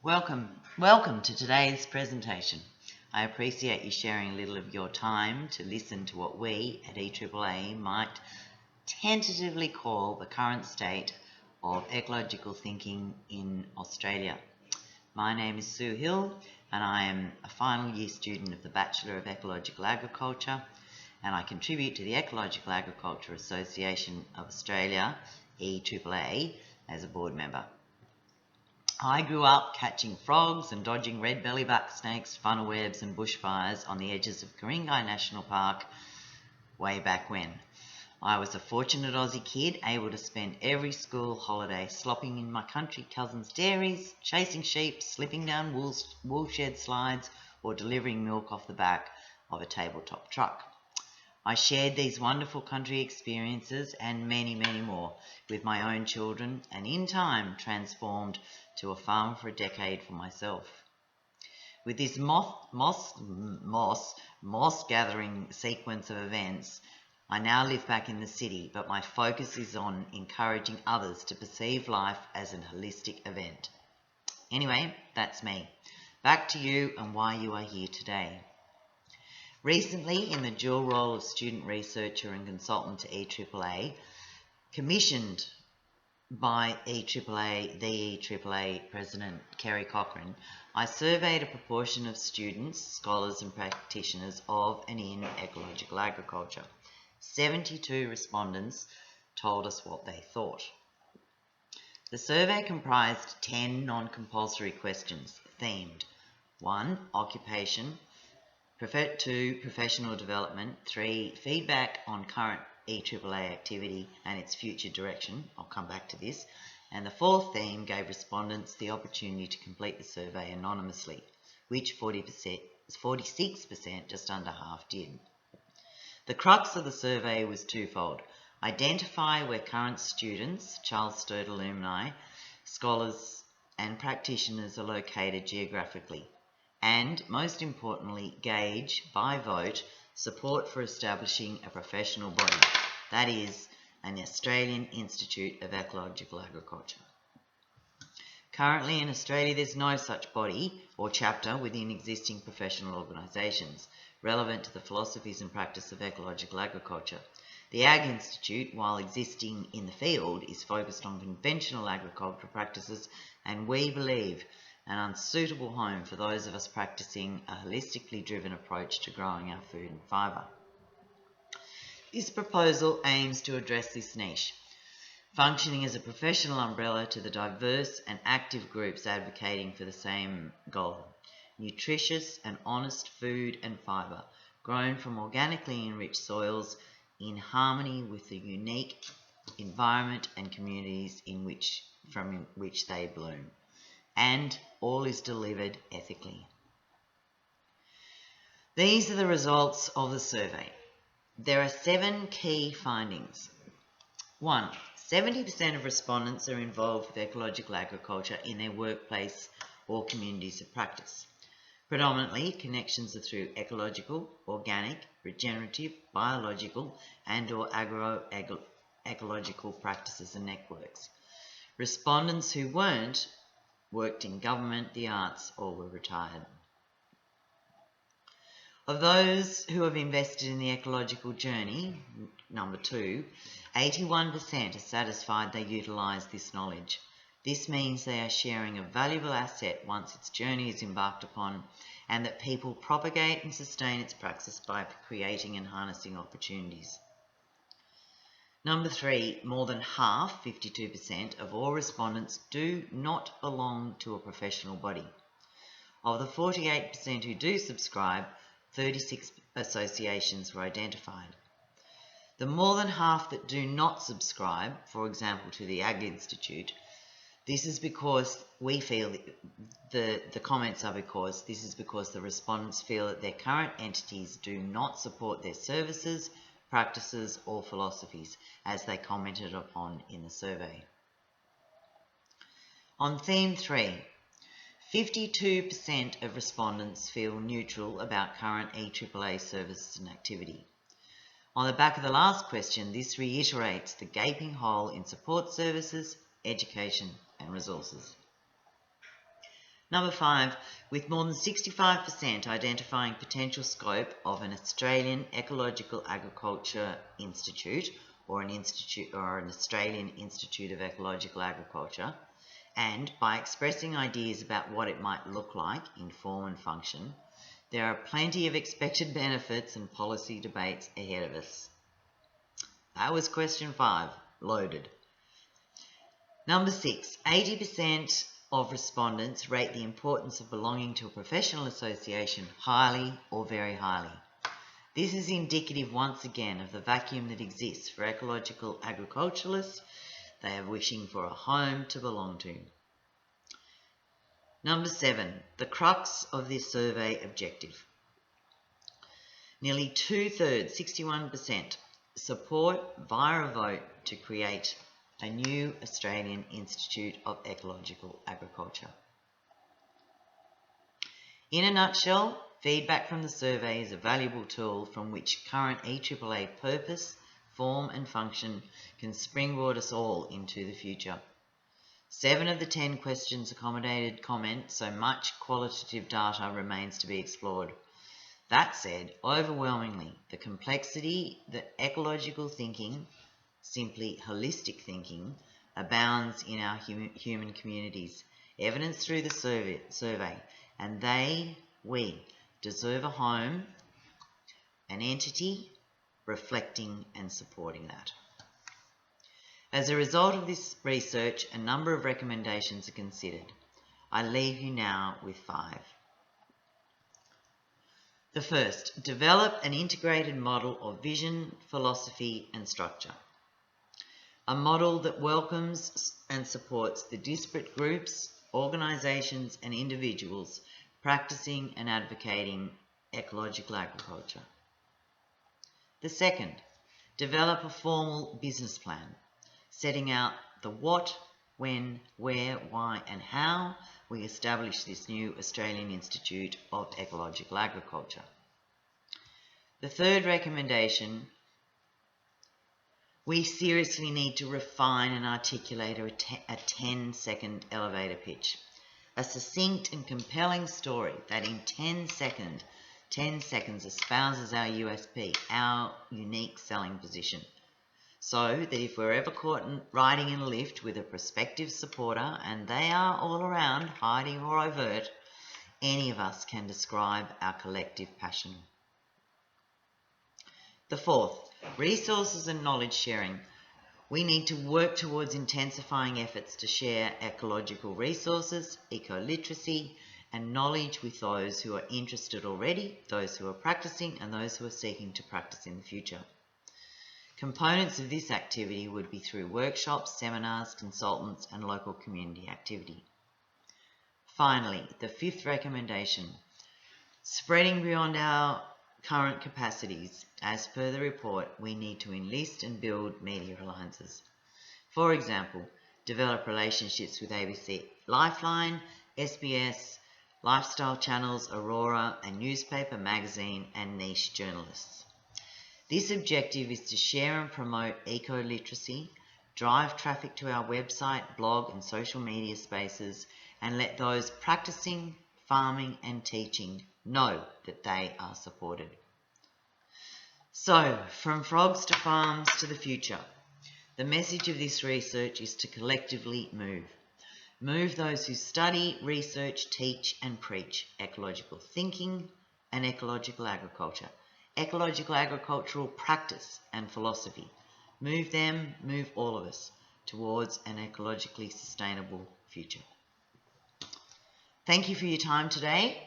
Welcome to today's presentation. I appreciate you sharing a little of your time to listen to what we at EAAA might tentatively call the current state of ecological thinking in Australia. My name is Sue Hill and I am a final year student of the Bachelor of Ecological Agriculture, and I contribute to the Ecological Agriculture Association of Australia, EAAA, as a board member. I grew up catching frogs and dodging red bellyback snakes, funnel webs and bushfires on the edges of Ku-ring-gai National Park way back when. I was a fortunate Aussie kid, able to spend every school holiday slopping in my country cousins' dairies, chasing sheep, slipping down woolshed slides, or delivering milk off the back of a tabletop truck. I shared these wonderful country experiences and many, many more with my own children, and in time transformed to a farm for a decade for myself. With this moss gathering sequence of events, I now live back in the city, but my focus is on encouraging others to perceive life as an holistic event. Anyway, that's me. Back to you and why you are here today. Recently, in the dual role of student researcher and consultant to EAAA, commissioned by the EAAA President Kerry Cochrane, I surveyed a proportion of students, scholars and practitioners of and in ecological agriculture. 72 respondents told us what they thought. The survey comprised 10 non-compulsory questions themed: 1. Occupation, 2. Professional development, 3. Feedback on current EAAA activity and its future direction. I'll come back to this. And the 4th theme gave respondents the opportunity to complete the survey anonymously, which 46%, just under half, did. The crux of the survey was twofold: identify where current students, Charles Sturt alumni, scholars and practitioners are located geographically, and, most importantly, gauge, by vote, support for establishing a professional body, that is, an Australian Institute of Ecological Agriculture. Currently in Australia there's no such body or chapter within existing professional organisations relevant to the philosophies and practice of ecological agriculture. The Ag Institute, while existing in the field, is focused on conventional agricultural practices, and we believe an unsuitable home for those of us practicing a holistically driven approach to growing our food and fibre. This proposal aims to address this niche, functioning as a professional umbrella to the diverse and active groups advocating for the same goal: nutritious and honest food and fibre, grown from organically enriched soils in harmony with the unique environment and communities from which they bloom. And all is delivered ethically. These are the results of the survey. There are 7 key findings. 1. 70% of respondents are involved with ecological agriculture in their workplace or communities of practice. Predominantly, connections are through ecological, organic, regenerative, biological and or agroecological practices and networks. Respondents who weren't worked in government, the arts, or were retired. Of those who have invested in the ecological journey, number 2, 81% are satisfied they utilise this knowledge. This means they are sharing a valuable asset once its journey is embarked upon, and that people propagate and sustain its praxis by creating and harnessing opportunities. Number 3, more than half, 52%, of all respondents do not belong to a professional body. Of the 48% who do subscribe, 36 associations were identified. The more than half that do not subscribe, for example to the Ag Institute, this is because we feel the comments are because this is because the respondents feel that their current entities do not support their services, practices or philosophies, as they commented upon in the survey. On theme 3, 52% of respondents feel neutral about current EAAA services and activity. On the back of the last question, this reiterates the gaping hole in support services, education and resources. Number 5, with more than 65% identifying potential scope of an Australian Ecological Agriculture Institute or an Australian Institute of Ecological Agriculture, and by expressing ideas about what it might look like in form and function, there are plenty of expected benefits and policy debates ahead of us. That was question 5, loaded. Number 6, 80% of respondents rate the importance of belonging to a professional association highly or very highly. This is indicative once again of the vacuum that exists for ecological agriculturalists. They are wishing for a home to belong to. Number 7, the crux of this survey objective. Nearly 2/3, 61%, support via a vote to create a new Australian Institute of Ecological Agriculture. In a nutshell, feedback from the survey is a valuable tool from which current EAAA purpose, form and function can springboard us all into the future. 7 of the 10 questions accommodated comment, so much qualitative data remains to be explored. That said, overwhelmingly, the complexity that ecological thinking, simply holistic thinking, abounds in our human communities, evidenced through the survey, and we deserve a home, an entity reflecting and supporting that. As a result of this research, a number of recommendations are considered. I leave you now with 5. The first, develop an integrated model of vision, philosophy and structure. A model that welcomes and supports the disparate groups, organisations and individuals practising and advocating ecological agriculture. The second, develop a formal business plan, setting out the what, when, where, why and how we establish this new Australian Institute of Ecological Agriculture. The third recommendation, we seriously need to refine and articulate a 10-second elevator pitch. A succinct and compelling story that in 10 seconds espouses our USP, our unique selling position. So that if we're ever caught riding in a lift with a prospective supporter, and they are all around, hiding or overt, any of us can describe our collective passion. The fourth, resources and knowledge sharing. We need to work towards intensifying efforts to share ecological resources, eco-literacy, and knowledge with those who are interested already, those who are practicing, and those who are seeking to practice in the future. Components of this activity would be through workshops, seminars, consultants, and local community activity. Finally, the fifth recommendation, spreading beyond our current capacities. As per the report, we need to enlist and build media alliances. For example, develop relationships with ABC Lifeline, SBS, lifestyle channels, Aurora, and newspaper, magazine, and niche journalists. This objective is to share and promote eco-literacy, drive traffic to our website, blog, and social media spaces, and let those practicing, farming, and teaching know that they are supported. So, from frogs to farms to the future, the message of this research is to collectively move. Move those who study, research, teach, and preach ecological thinking and ecological agriculture, ecological agricultural practice and philosophy. Move them, move all of us towards an ecologically sustainable future. Thank you for your time today.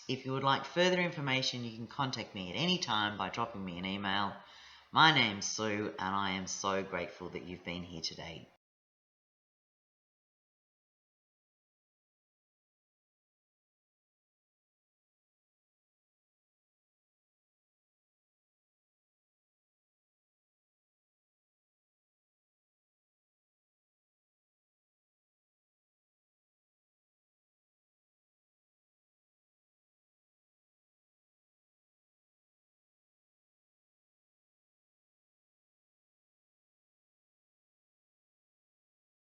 If you would like further information, you can contact me at any time by dropping me an email. My name's Sue, and I am so grateful that you've been here today.